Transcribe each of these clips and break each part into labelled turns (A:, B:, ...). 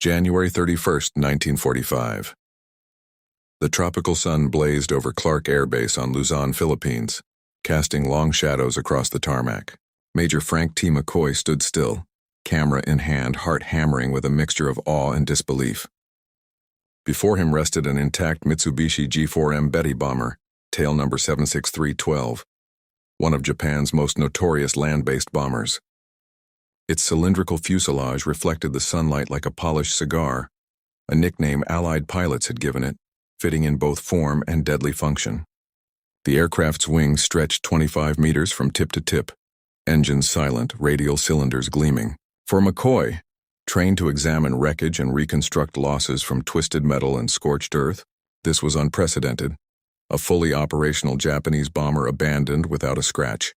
A: January 31, 1945. The tropical sun blazed over Clark Air Base on Luzon, Philippines, casting long shadows across the tarmac. Major Frank T. McCoy stood still, camera in hand, heart hammering with a mixture of awe and disbelief. Before him rested an intact Mitsubishi G4M Betty bomber, tail number 76312, one of Japan's most notorious land-based bombers. Its cylindrical fuselage reflected the sunlight like a polished cigar, a nickname Allied pilots had given it, fitting in both form and deadly function. The aircraft's wings stretched 25 meters from tip to tip, engines silent, radial cylinders gleaming. For McCoy, trained to examine wreckage and reconstruct losses from twisted metal and scorched earth, this was unprecedented. A fully operational Japanese bomber abandoned without a scratch.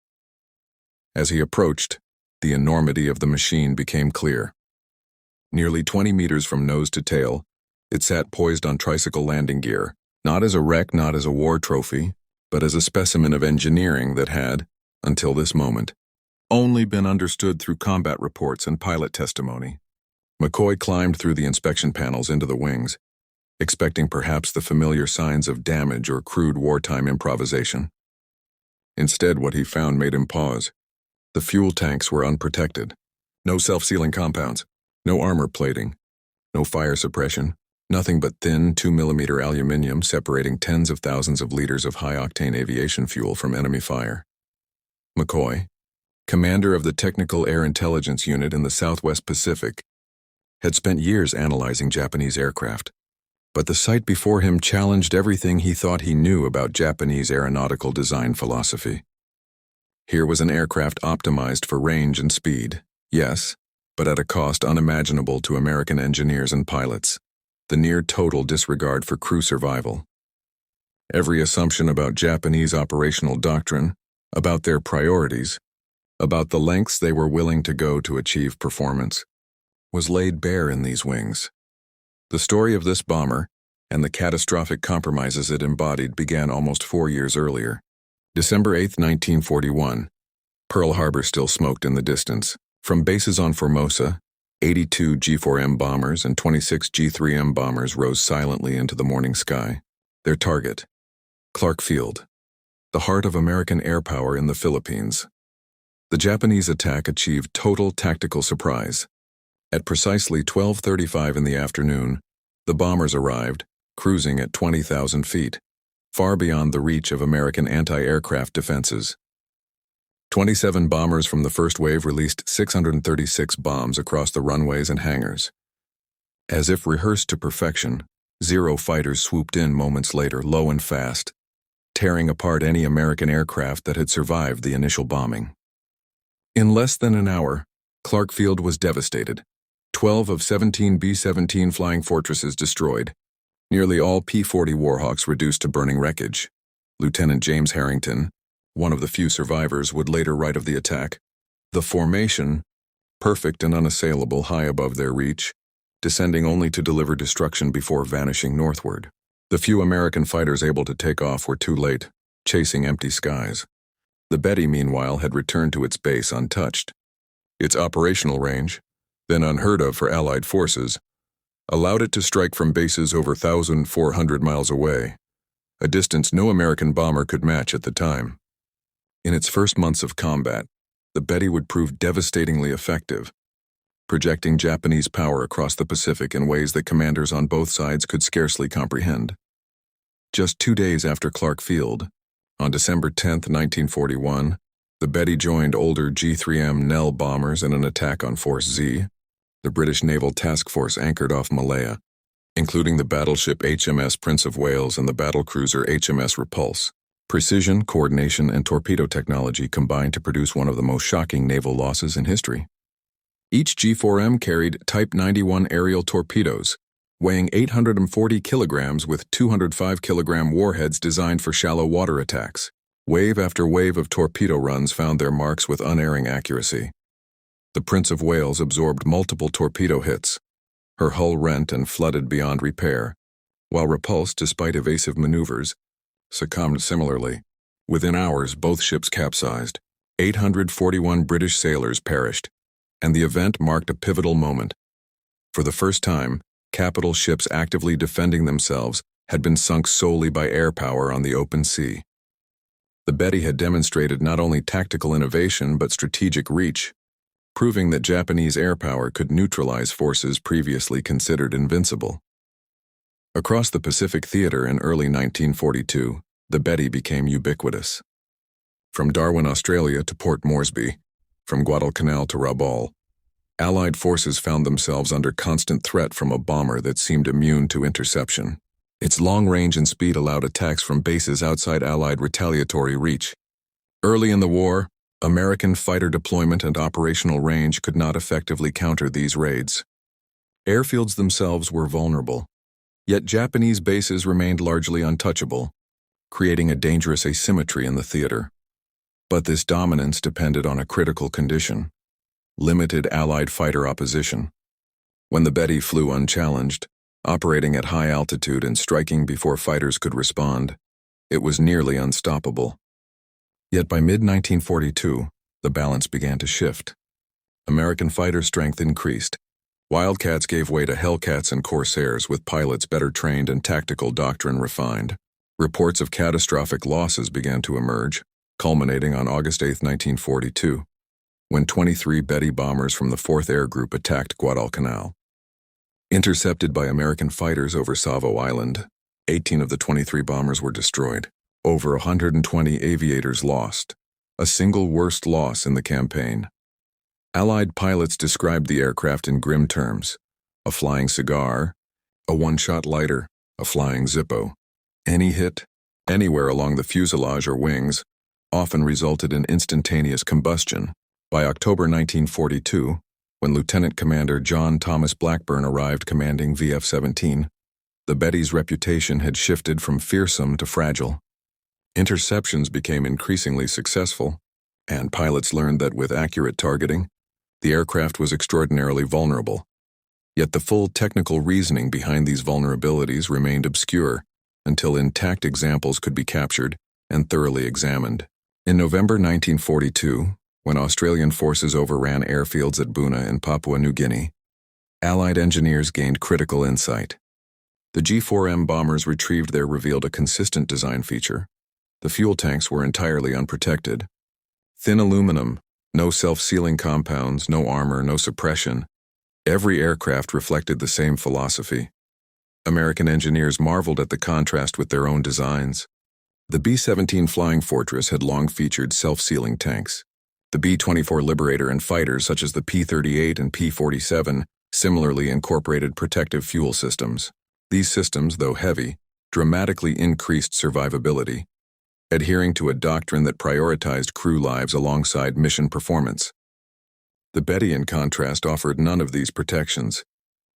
A: As he approached, the enormity of the machine became clear. Nearly 20 meters from nose to tail, it sat poised on tricycle landing gear, not as a wreck, not as a war trophy, but as a specimen of engineering that had, until this moment, only been understood through combat reports and pilot testimony. McCoy climbed through the inspection panels into the wings, expecting perhaps the familiar signs of damage or crude wartime improvisation. Instead, what he found made him pause. The fuel tanks were unprotected. No self-sealing compounds, no armor plating, no fire suppression, nothing but thin 2mm aluminum separating tens of thousands of liters of high-octane aviation fuel from enemy fire. McCoy, commander of the Technical Air Intelligence Unit in the Southwest Pacific, had spent years analyzing Japanese aircraft, but the sight before him challenged everything he thought he knew about Japanese aeronautical design philosophy. Here was an aircraft optimized for range and speed, yes, but at a cost unimaginable to American engineers and pilots, the near-total disregard for crew survival. Every assumption about Japanese operational doctrine, about their priorities, about the lengths they were willing to go to achieve performance, was laid bare in these wings. The story of this bomber, and the catastrophic compromises it embodied, began almost 4 years earlier. December 8, 1941. Pearl Harbor still smoked in the distance. From bases on Formosa, 82 G4M bombers and 26 G3M bombers rose silently into the morning sky. Their target, Clark Field, the heart of American air power in the Philippines. The Japanese attack achieved total tactical surprise. At precisely 12:35 in the afternoon, the bombers arrived, cruising at 20,000 feet, far beyond the reach of American anti-aircraft defenses. 27 bombers from the first wave released 636 bombs across the runways and hangars. As if rehearsed to perfection, 0 fighters swooped in moments later, low and fast, tearing apart any American aircraft that had survived the initial bombing. In less than an hour, Clark Field was devastated. 12 of 17 B-17 Flying Fortresses destroyed, nearly all P-40 Warhawks reduced to burning wreckage. Lieutenant James Harrington, one of the few survivors, would later write of the attack, "The formation, perfect and unassailable high above their reach, descending only to deliver destruction before vanishing northward. The few American fighters able to take off were too late, chasing empty skies." The Betty, meanwhile, had returned to its base untouched. Its operational range, then unheard of for Allied forces, allowed it to strike from bases over 1,400 miles away, a distance no American bomber could match at the time. In its first months of combat, the Betty would prove devastatingly effective, projecting Japanese power across the Pacific in ways that commanders on both sides could scarcely comprehend. Just 2 days after Clark Field, on December 10, 1941, the Betty joined older G3M Nell bombers in an attack on Force Z, the British Naval Task Force anchored off Malaya, including the battleship HMS Prince of Wales and the battlecruiser HMS Repulse. Precision, coordination, and torpedo technology combined to produce one of the most shocking naval losses in history. Each G4M carried Type 91 aerial torpedoes, weighing 840 kilograms with 205-kilogram warheads designed for shallow water attacks. Wave after wave of torpedo runs found their marks with unerring accuracy. The Prince of Wales absorbed multiple torpedo hits, her hull rent and flooded beyond repair, while Repulse, despite evasive maneuvers, succumbed similarly. Within hours, both ships capsized. 841 British sailors perished, and the event marked a pivotal moment. For the first time, capital ships actively defending themselves had been sunk solely by air power on the open sea. The Betty had demonstrated not only tactical innovation but strategic reach, proving that Japanese air power could neutralize forces previously considered invincible. Across the Pacific Theater in early 1942, the Betty became ubiquitous. From Darwin, Australia to Port Moresby, from Guadalcanal to Rabaul, Allied forces found themselves under constant threat from a bomber that seemed immune to interception. Its long range and speed allowed attacks from bases outside Allied retaliatory reach. Early in the war, American fighter deployment and operational range could not effectively counter these raids. Airfields themselves were vulnerable, yet Japanese bases remained largely untouchable, creating a dangerous asymmetry in the theater. But this dominance depended on a critical condition: limited Allied fighter opposition. When the Betty flew unchallenged, operating at high altitude and striking before fighters could respond, it was nearly unstoppable. Yet by mid-1942, the balance began to shift. American fighter strength increased. Wildcats gave way to Hellcats and Corsairs with pilots better trained and tactical doctrine refined. Reports of catastrophic losses began to emerge, culminating on August 8, 1942, when 23 Betty bombers from the 4th Air Group attacked Guadalcanal. Intercepted by American fighters over Savo Island, 18 of the 23 bombers were destroyed. Over 120 aviators lost, a single worst loss in the campaign. Allied pilots described the aircraft in grim terms: a flying cigar, a one-shot lighter, a flying Zippo. Any hit, anywhere along the fuselage or wings, often resulted in instantaneous combustion. By October 1942, when Lieutenant Commander John Thomas Blackburn arrived commanding VF-17, the Betty's reputation had shifted from fearsome to fragile. Interceptions became increasingly successful, and pilots learned that with accurate targeting, the aircraft was extraordinarily vulnerable. Yet the full technical reasoning behind these vulnerabilities remained obscure until intact examples could be captured and thoroughly examined. In November 1942, when Australian forces overran airfields at Buna in Papua New Guinea, Allied engineers gained critical insight. The G4M bombers retrieved there revealed a consistent design feature. The fuel tanks were entirely unprotected. Thin aluminum, no self-sealing compounds, no armor, no suppression. Every aircraft reflected the same philosophy. American engineers marveled at the contrast with their own designs. The B-17 Flying Fortress had long featured self-sealing tanks. The B-24 Liberator and fighters such as the P-38 and P-47 similarly incorporated protective fuel systems. These systems, though heavy, dramatically increased survivability, adhering to a doctrine that prioritized crew lives alongside mission performance. The Betty, in contrast, offered none of these protections.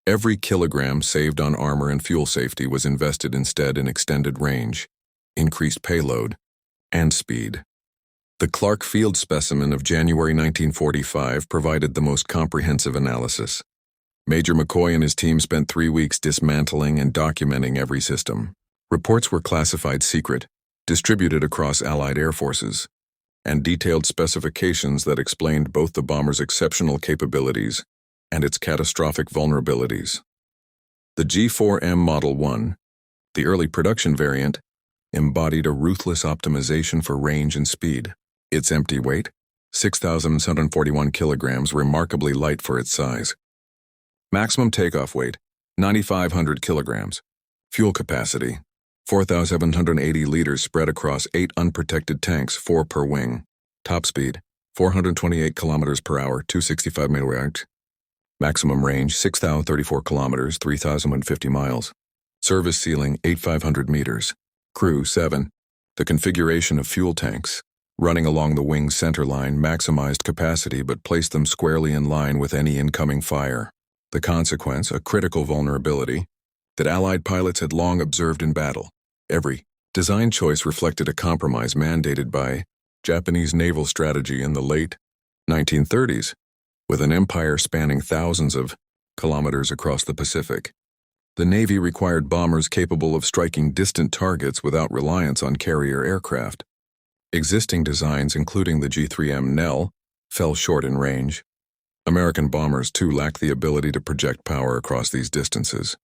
A: Every kilogram saved on armor and fuel safety was invested instead in extended range, increased payload, and speed. The Clark Field specimen of January 1945 provided the most comprehensive analysis. Major McCoy and his team spent 3 weeks dismantling and documenting every system. Reports were classified secret, distributed across Allied air forces, and detailed specifications that explained both the bomber's exceptional capabilities and its catastrophic vulnerabilities. The G4M Model 1, the early production variant, embodied a ruthless optimization for range and speed. Its empty weight, 6,741 kilograms, remarkably light for its size. Maximum takeoff weight, 9,500 kilograms. Fuel capacity, 4,780 liters spread across 8 unprotected tanks, 4 per wing. Top speed, 428 kilometers per hour, 265 mph. Maximum range, 6,034 kilometers, 3,050 miles. Service ceiling, 8,500 meters. Crew, 7. The configuration of fuel tanks, running along the wing's center line, maximized capacity but placed them squarely in line with any incoming fire. The consequence, a critical vulnerability that Allied pilots had long observed in battle. Every design choice reflected a compromise mandated by Japanese naval strategy in the late 1930s, with an empire spanning thousands of kilometers across the Pacific. The Navy required bombers capable of striking distant targets without reliance on carrier aircraft. Existing designs, including the G3M Nell, fell short in range. American bombers, too, lacked the ability to project power across these distances.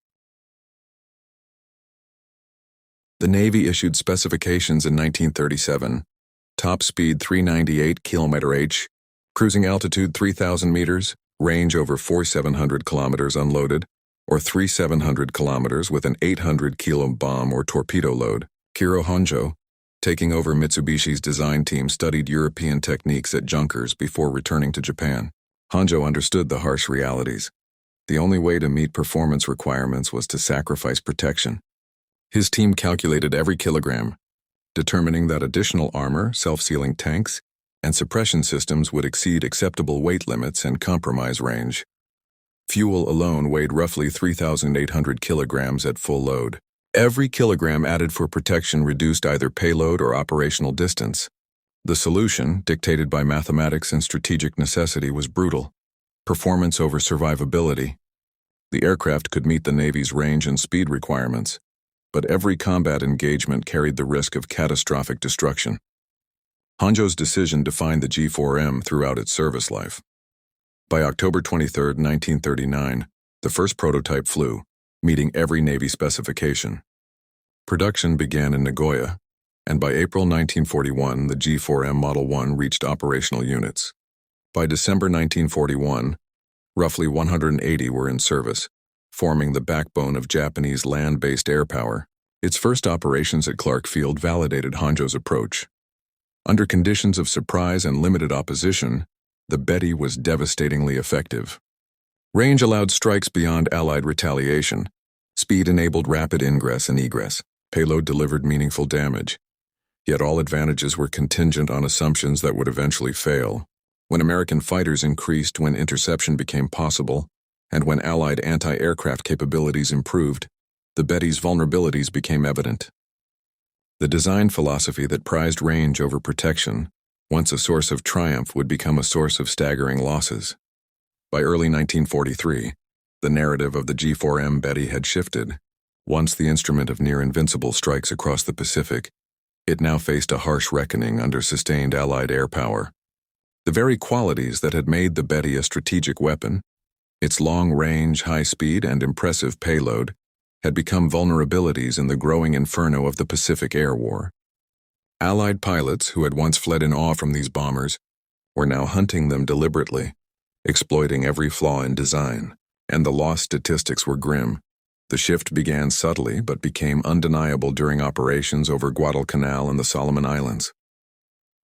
A: The Navy issued specifications in 1937. Top speed 398 km/h, cruising altitude 3,000 meters, range over 4,700 kilometers unloaded, or 3,700 kilometers with an 800-kilo bomb or torpedo load. Kiro Honjo, taking over Mitsubishi's design team, studied European techniques at Junkers before returning to Japan. Honjo understood the harsh realities. The only way to meet performance requirements was to sacrifice protection. His team calculated every kilogram, determining that additional armor, self-sealing tanks, and suppression systems would exceed acceptable weight limits and compromise range. Fuel alone weighed roughly 3,800 kilograms at full load. Every kilogram added for protection reduced either payload or operational distance. The solution, dictated by mathematics and strategic necessity, was brutal. Performance over survivability. The aircraft could meet the Navy's range and speed requirements, but every combat engagement carried the risk of catastrophic destruction. Honjo's decision defined the G4M throughout its service life. By October 23, 1939, the first prototype flew, meeting every Navy specification. Production began in Nagoya, and by April 1941, the G4M Model 1 reached operational units. By December 1941, roughly 180 were in service, forming the backbone of Japanese land-based air power. Its first operations at Clark Field validated Honjo's approach. Under conditions of surprise and limited opposition, the Betty was devastatingly effective. Range allowed strikes beyond Allied retaliation. Speed enabled rapid ingress and egress. Payload delivered meaningful damage. Yet all advantages were contingent on assumptions that would eventually fail. When American fighters increased, when interception became possible, and when Allied anti-aircraft capabilities improved, the Betty's vulnerabilities became evident. The design philosophy that prized range over protection, once a source of triumph, would become a source of staggering losses. By early 1943, the narrative of the G4M Betty had shifted. Once the instrument of near-invincible strikes across the Pacific, it now faced a harsh reckoning under sustained Allied air power. The very qualities that had made the Betty a strategic weapon, its long range, high speed, and impressive payload, had become vulnerabilities in the growing inferno of the Pacific Air War. Allied pilots, who had once fled in awe from these bombers, were now hunting them deliberately, exploiting every flaw in design, and the loss statistics were grim. The shift began subtly but became undeniable during operations over Guadalcanal and the Solomon Islands.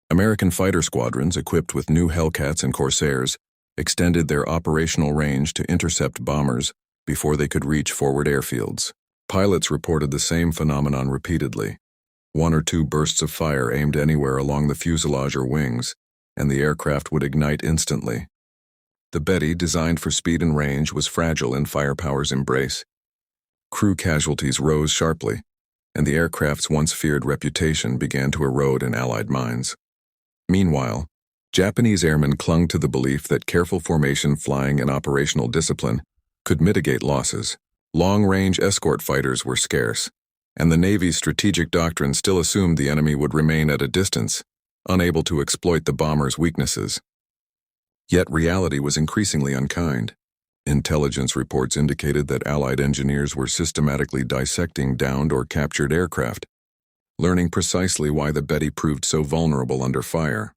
A: American fighter squadrons, equipped with new Hellcats and Corsairs, extended their operational range to intercept bombers before they could reach forward airfields. Pilots reported the same phenomenon repeatedly. One or two bursts of fire aimed anywhere along the fuselage or wings, and the aircraft would ignite instantly. The Betty, designed for speed and range, was fragile in firepower's embrace. Crew casualties rose sharply, and the aircraft's once feared reputation began to erode in Allied minds. Meanwhile, Japanese airmen clung to the belief that careful formation flying and operational discipline could mitigate losses. Long-range escort fighters were scarce, and the Navy's strategic doctrine still assumed the enemy would remain at a distance, unable to exploit the bomber's weaknesses. Yet reality was increasingly unkind. Intelligence reports indicated that Allied engineers were systematically dissecting downed or captured aircraft, learning precisely why the Betty proved so vulnerable under fire.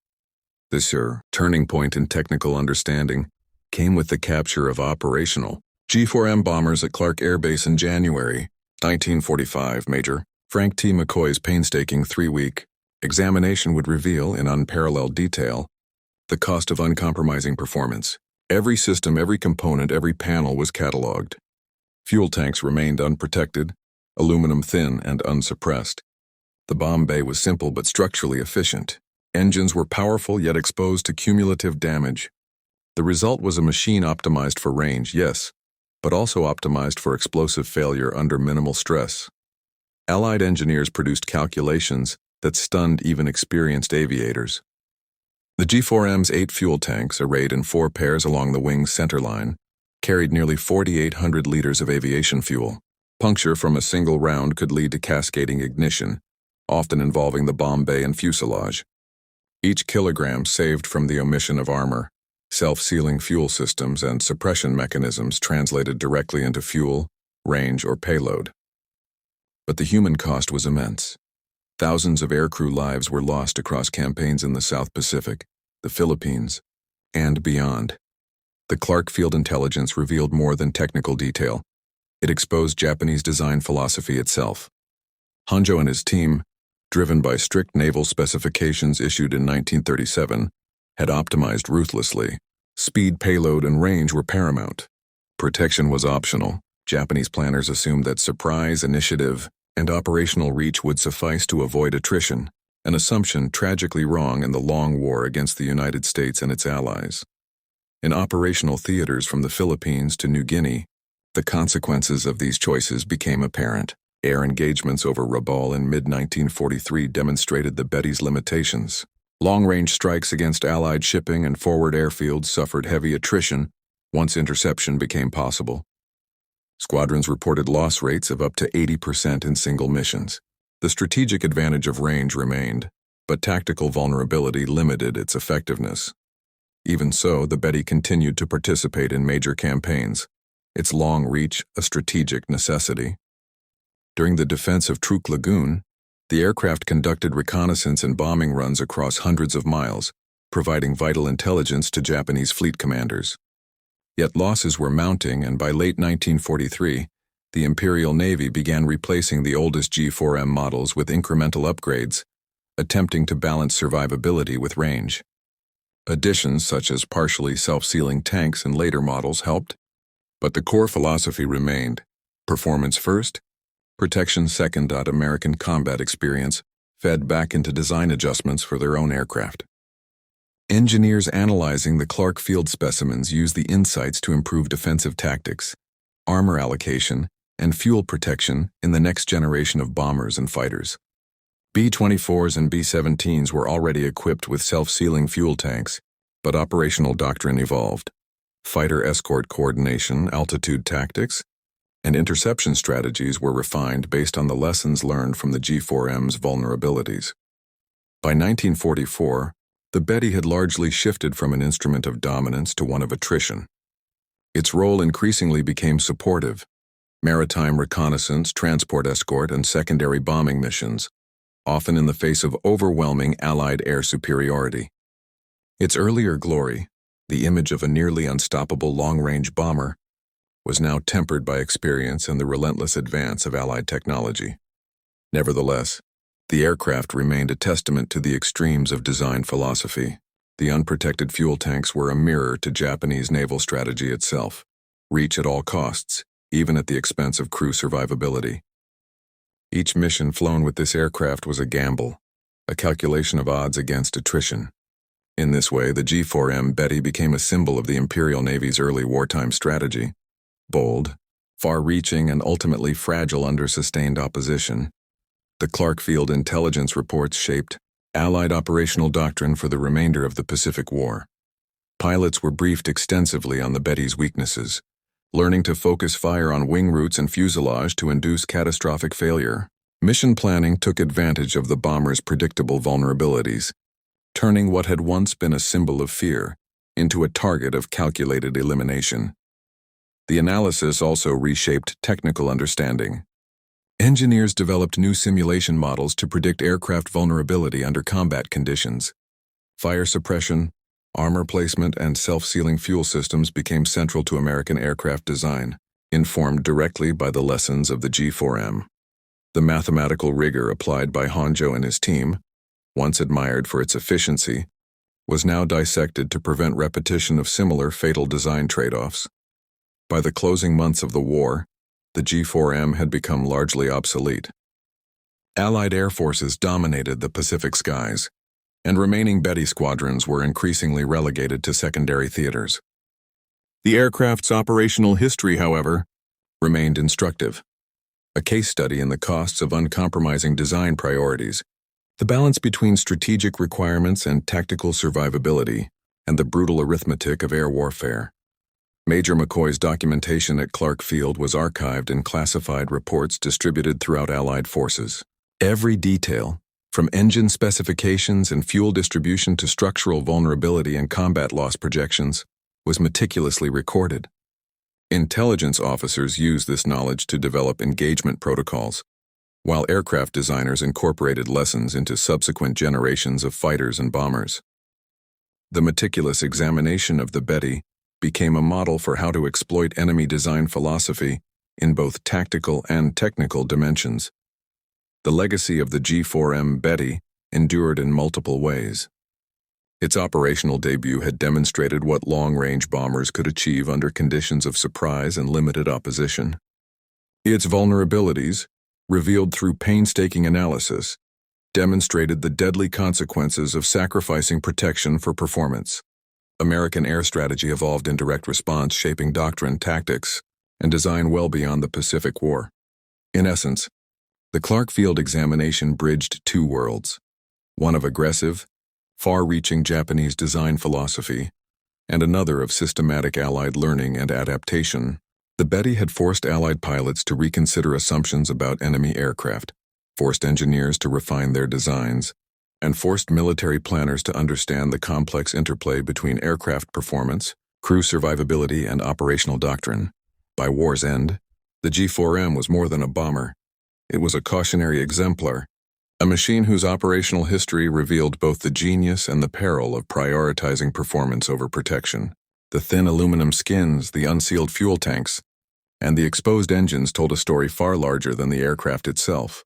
A: This turning point in technical understanding came with the capture of operational G4M bombers at Clark Air Base in January 1945. Major Frank T. McCoy's painstaking 3-week examination would reveal, in unparalleled detail, the cost of uncompromising performance. Every system, every component, every panel was catalogued. Fuel tanks remained unprotected, aluminum thin and unsuppressed. The bomb bay was simple but structurally efficient. Engines were powerful yet exposed to cumulative damage. The result was a machine optimized for range, yes, but also optimized for explosive failure under minimal stress. Allied engineers produced calculations that stunned even experienced aviators. The G4M's 8 fuel tanks, arrayed in 4 pairs along the wing's centerline, carried nearly 4,800 liters of aviation fuel. Puncture from a single round could lead to cascading ignition, often involving the bomb bay and fuselage. Each kilogram saved from the omission of armor, Self-sealing fuel systems and suppression mechanisms translated directly into fuel, range, or payload. But the human cost was immense. Thousands of aircrew lives were lost across campaigns in the South Pacific, the Philippines, and beyond. The Clark Field intelligence revealed more than technical detail. It exposed Japanese design philosophy itself. Honjo and his team, driven by strict naval specifications issued in 1937, had optimized ruthlessly. Speed, payload, and range were paramount. Protection was optional. Japanese planners assumed that surprise, initiative, and operational reach would suffice to avoid attrition, an assumption tragically wrong in the long war against the United States and its allies. In operational theaters from the Philippines to New Guinea, the consequences of these choices became apparent. Air engagements over Rabaul in mid-1943 demonstrated the Betty's limitations. Long-range strikes against Allied shipping and forward airfields suffered heavy attrition once interception became possible. Squadrons reported loss rates of up to 80% in single missions. The strategic advantage of range remained, but tactical vulnerability limited its effectiveness. Even so, the Betty continued to participate in major campaigns, its long reach a strategic necessity. During the defense of Truk Lagoon, the aircraft conducted reconnaissance and bombing runs across hundreds of miles, providing vital intelligence to Japanese fleet commanders. Yet losses were mounting, and by late 1943, the Imperial Navy began replacing the oldest G4M models with incremental upgrades, attempting to balance survivability with range. Additions such as partially self-sealing tanks and later models helped, but the core philosophy remained: performance first, protection second. American combat experience fed back into design adjustments for their own aircraft. Engineers analyzing the Clark Field specimens used the insights to improve defensive tactics, armor allocation, and fuel protection in the next generation of bombers and fighters. B-24s and B-17s were already equipped with self-sealing fuel tanks, but operational doctrine evolved. Fighter escort coordination, altitude tactics, and interception strategies were refined based on the lessons learned from the G4M's vulnerabilities. By 1944, the Betty had largely shifted from an instrument of dominance to one of attrition. Its role increasingly became supportive: maritime reconnaissance, transport escort, and secondary bombing missions, often in the face of overwhelming Allied air superiority. Its earlier glory, the image of a nearly unstoppable long-range bomber, was now tempered by experience and the relentless advance of Allied technology. Nevertheless, the aircraft remained a testament to the extremes of design philosophy. The unprotected fuel tanks were a mirror to Japanese naval strategy itself: reach at all costs, even at the expense of crew survivability. Each mission flown with this aircraft was a gamble, a calculation of odds against attrition. In this way, the G4M Betty became a symbol of the Imperial Navy's early wartime strategy: bold, far-reaching, and ultimately fragile under sustained opposition. The Clark Field intelligence reports shaped Allied operational doctrine for the remainder of the Pacific War. Pilots were briefed extensively on the Betty's weaknesses, learning to focus fire on wing routes and fuselage to induce catastrophic failure. Mission planning took advantage of the bomber's predictable vulnerabilities, turning what had once been a symbol of fear into a target of calculated elimination. The analysis also reshaped technical understanding. Engineers developed new simulation models to predict aircraft vulnerability under combat conditions. Fire suppression, armor placement, and self-sealing fuel systems became central to American aircraft design, informed directly by the lessons of the G4M. The mathematical rigor applied by Honjo and his team, once admired for its efficiency, was now dissected to prevent repetition of similar fatal design trade-offs. By the closing months of the war, the G4M had become largely obsolete. Allied air forces dominated the Pacific skies, and remaining Betty squadrons were increasingly relegated to secondary theaters. The aircraft's operational history, however, remained instructive. A case study in the costs of uncompromising design priorities, the balance between strategic requirements and tactical survivability, and the brutal arithmetic of air warfare. Major McCoy's documentation at Clark Field was archived in classified reports distributed throughout Allied forces. Every detail, From engine specifications and fuel distribution to structural vulnerability and combat loss projections, was meticulously recorded. Intelligence officers used this knowledge to develop engagement protocols, while aircraft designers incorporated lessons into subsequent generations of fighters and bombers. The meticulous examination of the Betty became a model for how to exploit enemy design philosophy in both tactical and technical dimensions. The legacy of the G4M Betty endured in multiple ways. Its operational debut had demonstrated what long-range bombers could achieve under conditions of surprise and limited opposition. Its vulnerabilities, revealed through painstaking analysis, demonstrated the deadly consequences of sacrificing protection for performance. American air strategy evolved in direct response, shaping doctrine, tactics, and design well beyond the Pacific War. In essence, the Clark Field examination bridged two worlds, one of aggressive, far-reaching Japanese design philosophy, and another of systematic Allied learning and adaptation. The Betty had forced Allied pilots to reconsider assumptions about enemy aircraft, forced engineers to refine their designs, and forced military planners to understand the complex interplay between aircraft performance, crew survivability, and operational doctrine. By war's end, the G4M was more than a bomber. It was a cautionary exemplar, a machine whose operational history revealed both the genius and the peril of prioritizing performance over protection. The thin aluminum skins, the unsealed fuel tanks, and the exposed engines told a story far larger than the aircraft itself.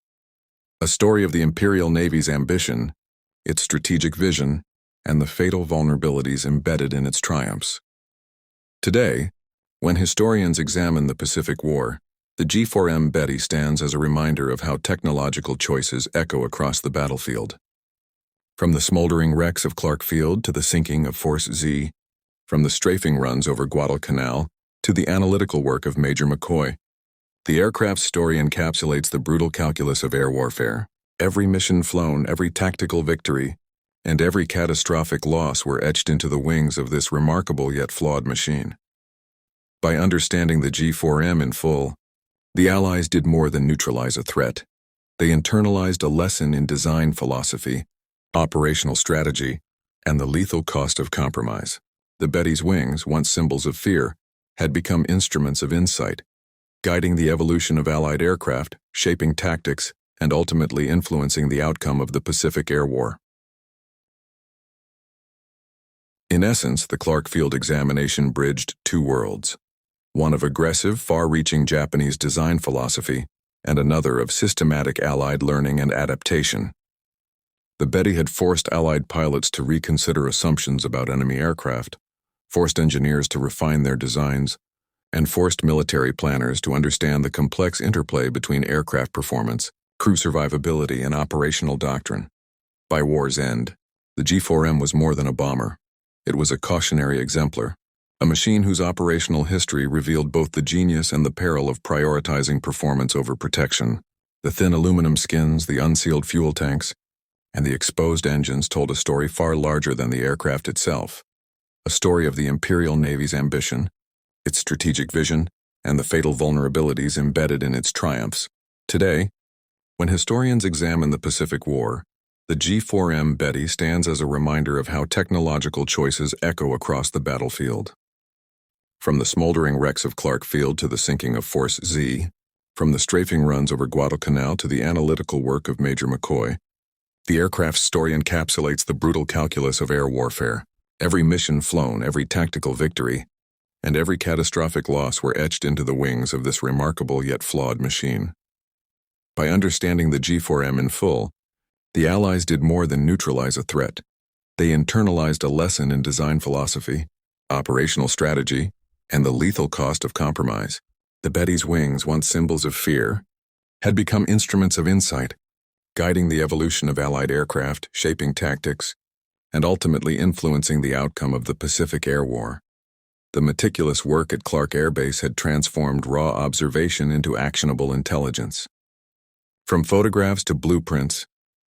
A: A story of the Imperial Navy's ambition, its strategic vision, and the fatal vulnerabilities embedded in its triumphs. Today, when historians examine the Pacific War, the G4M Betty stands as a reminder of how technological choices echo across the battlefield. From the smoldering wrecks of Clark Field to the sinking of Force Z, from the strafing runs over Guadalcanal to the analytical work of Major McCoy, the aircraft's story encapsulates the brutal calculus of air warfare. Every mission flown, every tactical victory, and every catastrophic loss were etched into the wings of this remarkable yet flawed machine. By understanding the G4M in full, the Allies did more than neutralize a threat. They internalized a lesson in design philosophy, operational strategy, and the lethal cost of compromise. The Betty's wings, once symbols of fear, had become instruments of insight, guiding the evolution of Allied aircraft, shaping tactics, and ultimately influencing the outcome of the Pacific Air War. In essence, the Clark Field examination bridged two worlds, one of aggressive, far-reaching Japanese design philosophy, and another of systematic Allied learning and adaptation. The Betty had forced Allied pilots to reconsider assumptions about enemy aircraft, forced engineers to refine their designs, and forced military planners to understand the complex interplay between aircraft performance, crew survivability, and operational doctrine. By war's end, the G4M was more than a bomber. It was a cautionary exemplar, a machine whose operational history revealed both the genius and the peril of prioritizing performance over protection. The thin aluminum skins, the unsealed fuel tanks, and the exposed engines told a story far larger than the aircraft itself, a story of the Imperial Navy's ambition, its strategic vision, and the fatal vulnerabilities embedded in its triumphs. Today, when historians examine the Pacific War, the G4M Betty stands as a reminder of how technological choices echo across the battlefield. From the smoldering wrecks of Clark Field to the sinking of Force Z, from the strafing runs over Guadalcanal to the analytical work of Major McCoy, the aircraft's story encapsulates the brutal calculus of air warfare. Every mission flown, every tactical victory, and every catastrophic loss were etched into the wings of this remarkable yet flawed machine. By understanding the G4M in full, the Allies did more than neutralize a threat. They internalized a lesson in design philosophy, operational strategy, and the lethal cost of compromise. The Betty's wings, once symbols of fear, had become instruments of insight, guiding the evolution of Allied aircraft, shaping tactics, and ultimately influencing the outcome of the Pacific Air War. The meticulous work at Clark Air Base had transformed raw observation into actionable intelligence. From photographs to blueprints,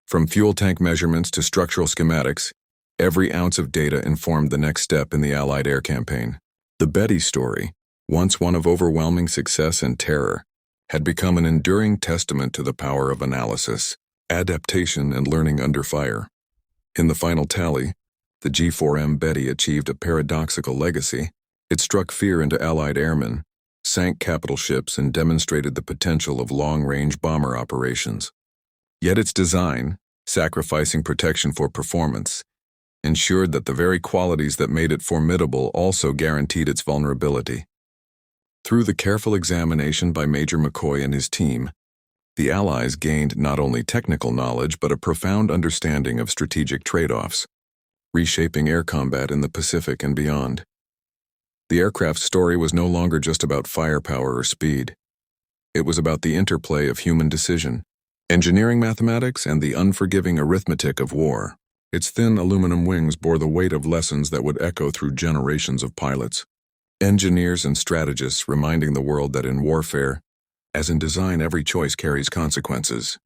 A: from fuel tank measurements to structural schematics, every ounce of data informed the next step in the Allied air campaign. The Betty story, once one of overwhelming success and terror, had become an enduring testament to the power of analysis, adaptation, and learning under fire. In the final tally, the G4M Betty achieved a paradoxical legacy. It struck fear into Allied airmen, sank capital ships, and demonstrated the potential of long-range bomber operations. Yet its design, sacrificing protection for performance, ensured that the very qualities that made it formidable also guaranteed its vulnerability. Through the careful examination by Major McCoy and his team, the Allies gained not only technical knowledge but a profound understanding of strategic trade-offs, reshaping air combat in the Pacific and beyond. The aircraft's story was no longer just about firepower or speed. It was about the interplay of human decision, engineering mathematics, and the unforgiving arithmetic of war. Its thin aluminum wings bore the weight of lessons that would echo through generations of pilots, engineers, and strategists, reminding the world that in warfare, as in design, every choice carries consequences.